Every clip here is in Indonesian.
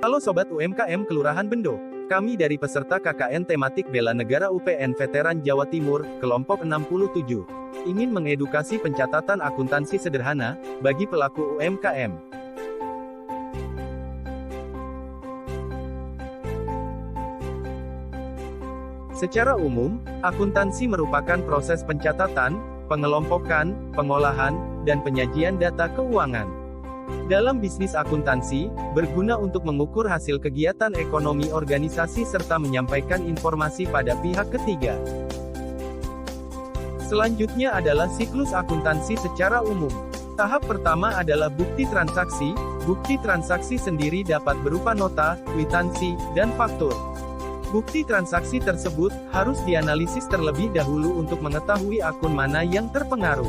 Halo Sobat UMKM Kelurahan Bendo. Kami dari peserta KKN tematik Bela Negara UPN Veteran Jawa Timur, kelompok 67, ingin mengedukasi pencatatan akuntansi sederhana bagi pelaku UMKM. Secara umum, akuntansi merupakan proses pencatatan, pengelompokan, pengolahan, dan penyajian data keuangan. Dalam bisnis akuntansi, berguna untuk mengukur hasil kegiatan ekonomi organisasi serta menyampaikan informasi pada pihak ketiga. Selanjutnya adalah siklus akuntansi secara umum. Tahap pertama adalah bukti transaksi. Bukti transaksi sendiri dapat berupa nota, kwitansi, dan faktur. Bukti transaksi tersebut harus dianalisis terlebih dahulu untuk mengetahui akun mana yang terpengaruh.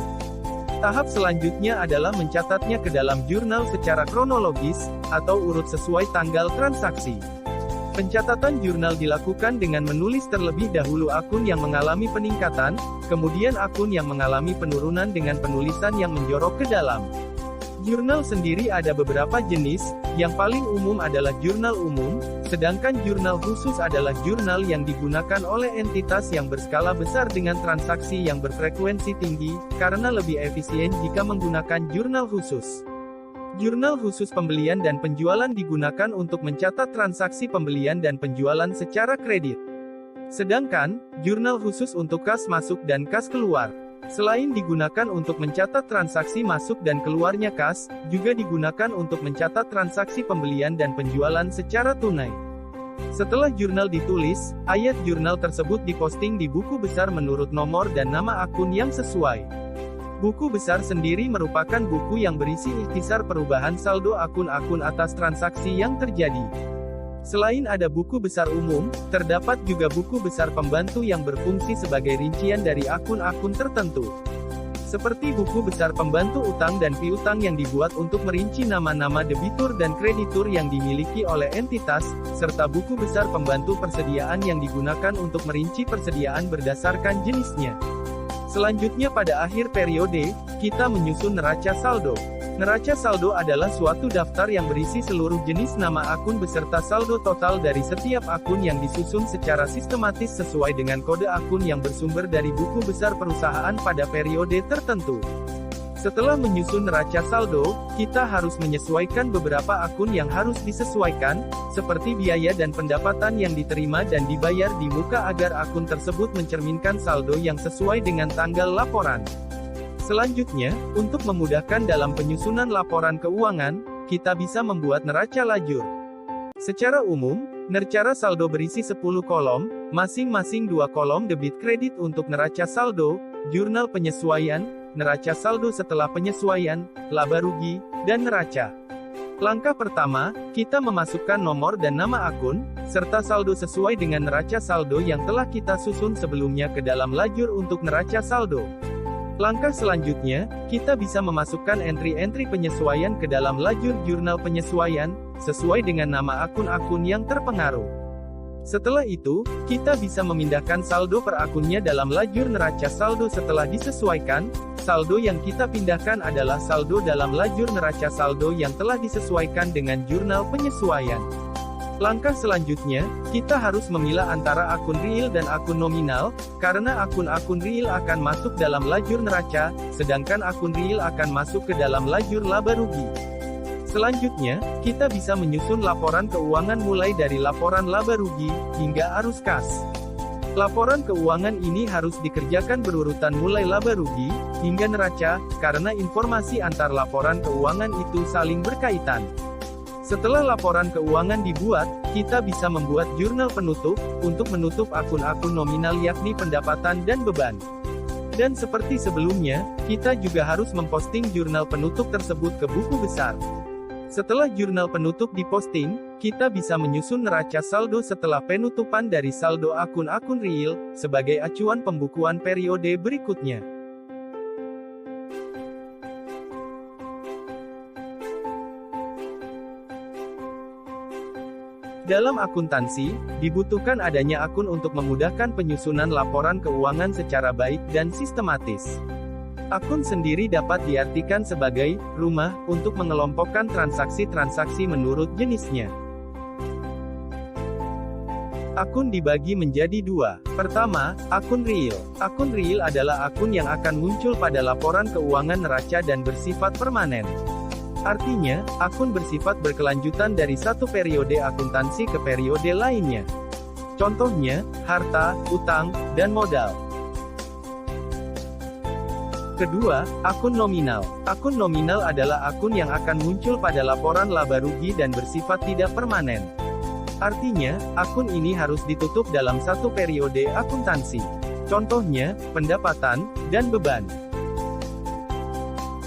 Tahap selanjutnya adalah mencatatnya ke dalam jurnal secara kronologis, atau urut sesuai tanggal transaksi. Pencatatan jurnal dilakukan dengan menulis terlebih dahulu akun yang mengalami peningkatan, kemudian akun yang mengalami penurunan dengan penulisan yang menjorok ke dalam. Jurnal sendiri ada beberapa jenis, yang paling umum adalah jurnal umum, sedangkan jurnal khusus adalah jurnal yang digunakan oleh entitas yang berskala besar dengan transaksi yang berfrekuensi tinggi, karena lebih efisien jika menggunakan jurnal khusus. Jurnal khusus pembelian dan penjualan digunakan untuk mencatat transaksi pembelian dan penjualan secara kredit. Sedangkan, jurnal khusus untuk kas masuk dan kas keluar. Selain digunakan untuk mencatat transaksi masuk dan keluarnya kas, juga digunakan untuk mencatat transaksi pembelian dan penjualan secara tunai. Setelah jurnal ditulis, ayat jurnal tersebut diposting di buku besar menurut nomor dan nama akun yang sesuai. Buku besar sendiri merupakan buku yang berisi ikhtisar perubahan saldo akun-akun atas transaksi yang terjadi. Selain ada buku besar umum, terdapat juga buku besar pembantu yang berfungsi sebagai rincian dari akun-akun tertentu. Seperti buku besar pembantu utang dan piutang yang dibuat untuk merinci nama-nama debitur dan kreditur yang dimiliki oleh entitas, serta buku besar pembantu persediaan yang digunakan untuk merinci persediaan berdasarkan jenisnya. Selanjutnya pada akhir periode, kita menyusun neraca saldo. Neraca saldo adalah suatu daftar yang berisi seluruh jenis nama akun beserta saldo total dari setiap akun yang disusun secara sistematis sesuai dengan kode akun yang bersumber dari buku besar perusahaan pada periode tertentu. Setelah menyusun neraca saldo, kita harus menyesuaikan beberapa akun yang harus disesuaikan, seperti biaya dan pendapatan yang diterima dan dibayar di muka agar akun tersebut mencerminkan saldo yang sesuai dengan tanggal laporan. Selanjutnya, untuk memudahkan dalam penyusunan laporan keuangan, kita bisa membuat neraca lajur. Secara umum, neraca saldo berisi 10 kolom, masing-masing 2 kolom debit kredit untuk neraca saldo, jurnal penyesuaian, neraca saldo setelah penyesuaian, laba rugi, dan neraca. Langkah pertama, kita memasukkan nomor dan nama akun, serta saldo sesuai dengan neraca saldo yang telah kita susun sebelumnya ke dalam lajur untuk neraca saldo. Langkah selanjutnya, kita bisa memasukkan entry-entry penyesuaian ke dalam lajur jurnal penyesuaian, sesuai dengan nama akun-akun yang terpengaruh. Setelah itu, kita bisa memindahkan saldo per akunnya dalam lajur neraca saldo setelah disesuaikan. Saldo yang kita pindahkan adalah saldo dalam lajur neraca saldo yang telah disesuaikan dengan jurnal penyesuaian. Langkah selanjutnya, kita harus memilah antara akun real dan akun nominal, karena akun-akun real akan masuk dalam lajur neraca, sedangkan akun real akan masuk ke dalam lajur laba rugi. Selanjutnya, kita bisa menyusun laporan keuangan mulai dari laporan laba rugi, hingga arus kas. Laporan keuangan ini harus dikerjakan berurutan mulai laba rugi, hingga neraca, karena informasi antar laporan keuangan itu saling berkaitan. Setelah laporan keuangan dibuat, kita bisa membuat jurnal penutup, untuk menutup akun-akun nominal yakni pendapatan dan beban. Dan seperti sebelumnya, kita juga harus memposting jurnal penutup tersebut ke buku besar. Setelah jurnal penutup diposting, kita bisa menyusun neraca saldo setelah penutupan dari saldo akun-akun real, sebagai acuan pembukuan periode berikutnya. Dalam akuntansi, dibutuhkan adanya akun untuk memudahkan penyusunan laporan keuangan secara baik dan sistematis. Akun sendiri dapat diartikan sebagai rumah untuk mengelompokkan transaksi-transaksi menurut jenisnya. Akun dibagi menjadi dua. Pertama, akun real. Akun real adalah akun yang akan muncul pada laporan keuangan neraca dan bersifat permanen. Artinya, akun bersifat berkelanjutan dari satu periode akuntansi ke periode lainnya. Contohnya, harta, utang, dan modal. Kedua, akun nominal. Akun nominal adalah akun yang akan muncul pada laporan laba rugi dan bersifat tidak permanen. Artinya, akun ini harus ditutup dalam satu periode akuntansi. Contohnya, pendapatan, dan beban.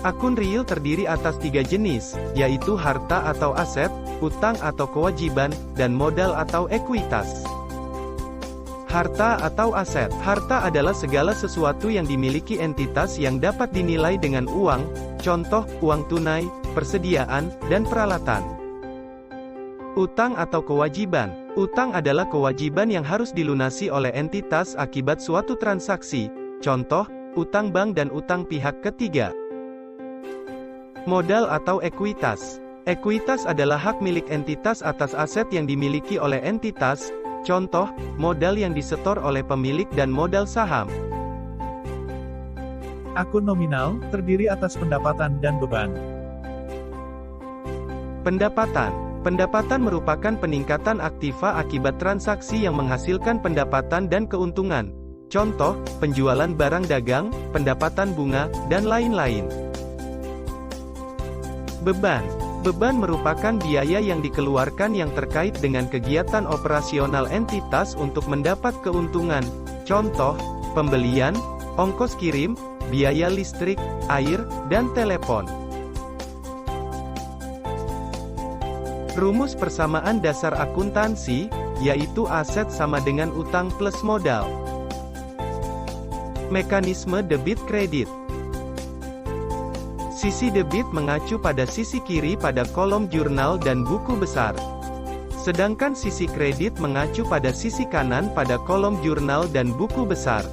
Akun real terdiri atas 3 jenis, yaitu harta atau aset, utang atau kewajiban, dan modal atau ekuitas. Harta atau aset. Harta adalah segala sesuatu yang dimiliki entitas yang dapat dinilai dengan uang, contoh, uang tunai, persediaan, dan peralatan. Utang atau kewajiban. Utang adalah kewajiban yang harus dilunasi oleh entitas akibat suatu transaksi, contoh, utang bank dan utang pihak ketiga. Modal atau ekuitas. Ekuitas adalah hak milik entitas atas aset yang dimiliki oleh entitas, contoh, modal yang disetor oleh pemilik dan modal saham. Akun nominal, terdiri atas pendapatan dan beban. Pendapatan. Pendapatan merupakan peningkatan aktiva akibat transaksi yang menghasilkan pendapatan dan keuntungan. Contoh, penjualan barang dagang, pendapatan bunga, dan lain-lain. Beban. Beban merupakan biaya yang dikeluarkan yang terkait dengan kegiatan operasional entitas untuk mendapat keuntungan. Contoh, pembelian, ongkos kirim, biaya listrik, air, dan telepon. Rumus persamaan dasar akuntansi, yaitu aset sama dengan utang plus modal. Mekanisme debit kredit. Sisi debit mengacu pada sisi kiri pada kolom jurnal dan buku besar. Sedangkan sisi kredit mengacu pada sisi kanan pada kolom jurnal dan buku besar.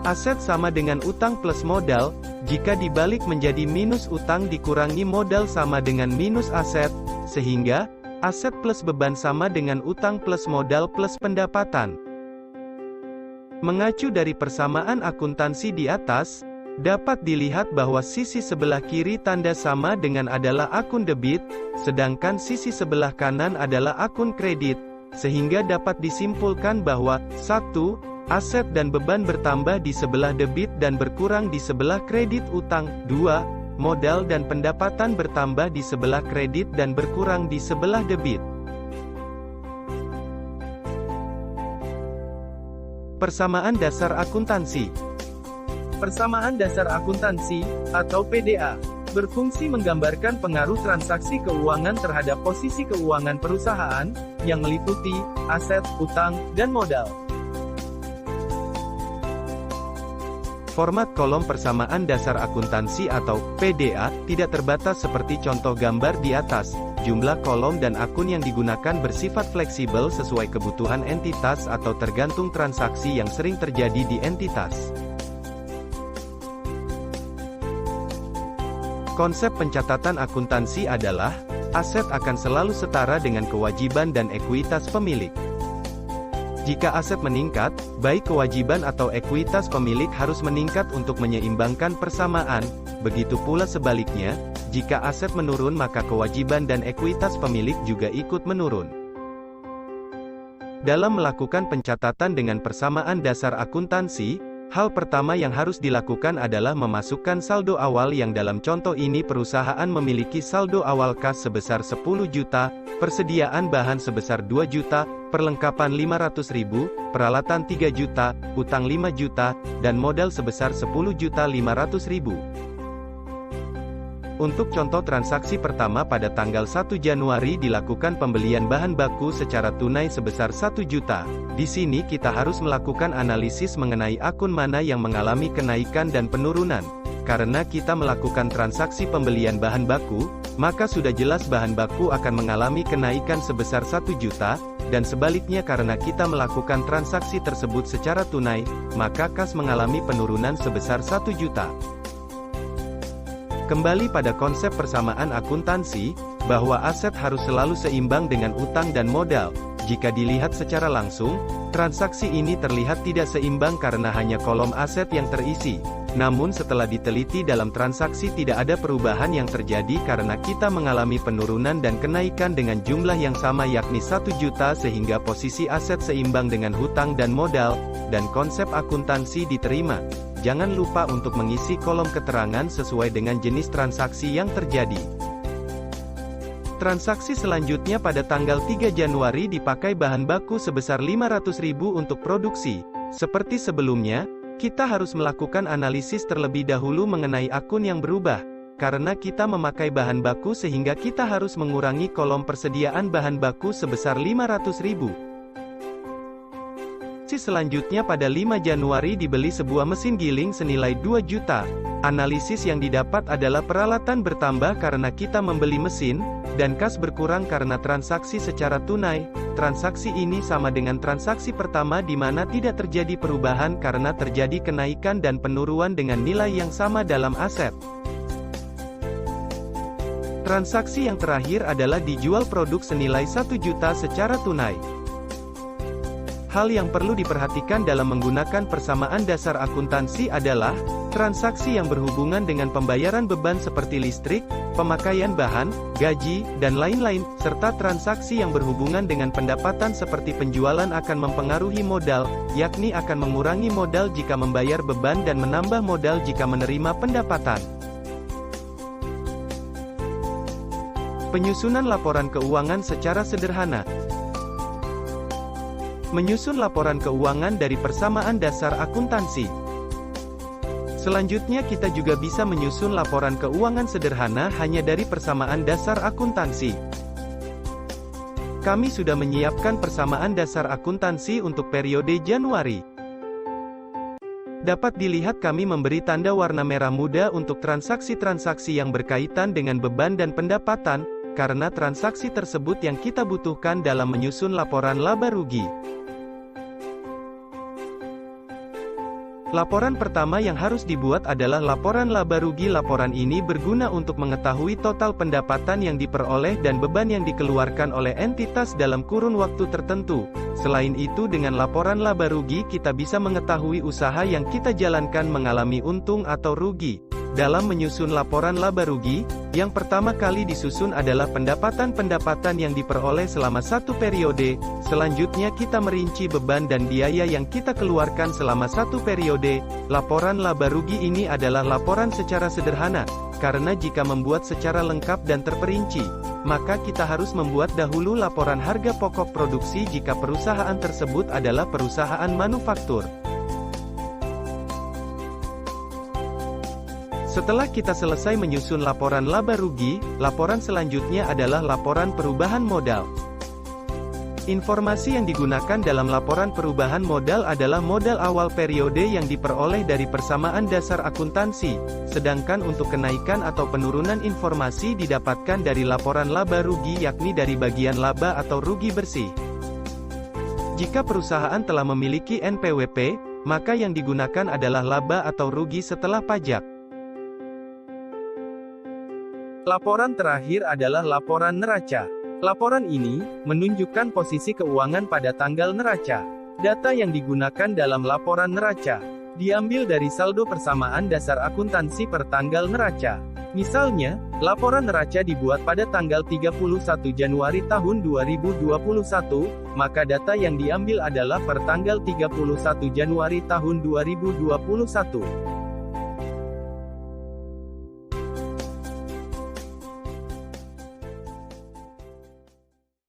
Aset sama dengan utang plus modal, jika dibalik menjadi minus utang dikurangi modal sama dengan minus aset, sehingga, aset plus beban sama dengan utang plus modal plus pendapatan. Mengacu dari persamaan akuntansi di atas, dapat dilihat bahwa sisi sebelah kiri tanda sama dengan adalah akun debit, sedangkan sisi sebelah kanan adalah akun kredit, sehingga dapat disimpulkan bahwa, 1. Aset dan beban bertambah di sebelah debit dan berkurang di sebelah kredit utang. 2. Modal dan pendapatan bertambah di sebelah kredit dan berkurang di sebelah debit. Persamaan dasar akuntansi. Persamaan dasar akuntansi, atau PDA, berfungsi menggambarkan pengaruh transaksi keuangan terhadap posisi keuangan perusahaan, yang meliputi aset, utang, dan modal. Format kolom persamaan dasar akuntansi atau PDA tidak terbatas seperti contoh gambar di atas. Jumlah kolom dan akun yang digunakan bersifat fleksibel sesuai kebutuhan entitas atau tergantung transaksi yang sering terjadi di entitas. Konsep pencatatan akuntansi adalah, aset akan selalu setara dengan kewajiban dan ekuitas pemilik. Jika aset meningkat, baik kewajiban atau ekuitas pemilik harus meningkat untuk menyeimbangkan persamaan, begitu pula sebaliknya, jika aset menurun maka kewajiban dan ekuitas pemilik juga ikut menurun. Dalam melakukan pencatatan dengan persamaan dasar akuntansi, hal pertama yang harus dilakukan adalah memasukkan saldo awal yang dalam contoh ini perusahaan memiliki saldo awal kas sebesar 10 juta, persediaan bahan sebesar 2 juta, perlengkapan 500.000, peralatan 3 juta, utang 5 juta, dan modal sebesar 10.500.000. Untuk contoh transaksi pertama pada tanggal 1 Januari dilakukan pembelian bahan baku secara tunai sebesar 1 juta. Di sini kita harus melakukan analisis mengenai akun mana yang mengalami kenaikan dan penurunan. Karena kita melakukan transaksi pembelian bahan baku, maka sudah jelas bahan baku akan mengalami kenaikan sebesar 1 juta, dan sebaliknya karena kita melakukan transaksi tersebut secara tunai, maka kas mengalami penurunan sebesar 1 juta. Kembali pada konsep persamaan akuntansi, bahwa aset harus selalu seimbang dengan utang dan modal. Jika dilihat secara langsung, transaksi ini terlihat tidak seimbang karena hanya kolom aset yang terisi. Namun setelah diteliti dalam transaksi tidak ada perubahan yang terjadi karena kita mengalami penurunan dan kenaikan dengan jumlah yang sama yakni 1 juta sehingga posisi aset seimbang dengan hutang dan modal, dan konsep akuntansi diterima. Jangan lupa untuk mengisi kolom keterangan sesuai dengan jenis transaksi yang terjadi. Transaksi selanjutnya pada tanggal 3 Januari dipakai bahan baku sebesar 500.000 untuk produksi. Seperti sebelumnya, kita harus melakukan analisis terlebih dahulu mengenai akun yang berubah. Karena kita memakai bahan baku sehingga kita harus mengurangi kolom persediaan bahan baku sebesar 500.000. Selanjutnya pada 5 Januari dibeli sebuah mesin giling senilai 2 juta. Analisis yang didapat adalah peralatan bertambah karena kita membeli mesin, dan kas berkurang karena transaksi secara tunai. Transaksi ini sama dengan transaksi pertama di mana tidak terjadi perubahan karena terjadi kenaikan dan penurunan dengan nilai yang sama dalam aset. Transaksi yang terakhir adalah dijual produk senilai 1 juta secara tunai. Hal yang perlu diperhatikan dalam menggunakan persamaan dasar akuntansi adalah transaksi yang berhubungan dengan pembayaran beban seperti listrik, pemakaian bahan, gaji, dan lain-lain, serta transaksi yang berhubungan dengan pendapatan seperti penjualan akan mempengaruhi modal, yakni akan mengurangi modal jika membayar beban dan menambah modal jika menerima pendapatan. Penyusunan laporan keuangan secara sederhana. Menyusun laporan keuangan dari persamaan dasar akuntansi. Selanjutnya kita juga bisa menyusun laporan keuangan sederhana hanya dari persamaan dasar akuntansi. Kami sudah menyiapkan persamaan dasar akuntansi untuk periode Januari. Dapat dilihat kami memberi tanda warna merah muda untuk transaksi-transaksi yang berkaitan dengan beban dan pendapatan, karena transaksi tersebut yang kita butuhkan dalam menyusun laporan laba rugi. Laporan pertama yang harus dibuat adalah laporan laba rugi. Laporan ini berguna untuk mengetahui total pendapatan yang diperoleh dan beban yang dikeluarkan oleh entitas dalam kurun waktu tertentu. Selain itu, dengan laporan laba rugi kita bisa mengetahui usaha yang kita jalankan mengalami untung atau rugi. Dalam menyusun laporan laba rugi, yang pertama kali disusun adalah pendapatan-pendapatan yang diperoleh selama satu periode. Selanjutnya kita merinci beban dan biaya yang kita keluarkan selama satu periode. Laporan laba rugi ini adalah laporan secara sederhana, karena jika membuat secara lengkap dan terperinci, maka kita harus membuat dahulu laporan harga pokok produksi jika perusahaan tersebut adalah perusahaan manufaktur. Setelah kita selesai menyusun laporan laba rugi, laporan selanjutnya adalah laporan perubahan modal. Informasi yang digunakan dalam laporan perubahan modal adalah modal awal periode yang diperoleh dari persamaan dasar akuntansi, sedangkan untuk kenaikan atau penurunan informasi didapatkan dari laporan laba rugi yakni dari bagian laba atau rugi bersih. Jika perusahaan telah memiliki NPWP, maka yang digunakan adalah laba atau rugi setelah pajak. Laporan terakhir adalah laporan neraca. Laporan ini menunjukkan posisi keuangan pada tanggal neraca. Data yang digunakan dalam laporan neraca diambil dari saldo persamaan dasar akuntansi per tanggal neraca. Misalnya, laporan neraca dibuat pada tanggal 31 Januari tahun 2021, maka data yang diambil adalah per tanggal 31 Januari tahun 2021.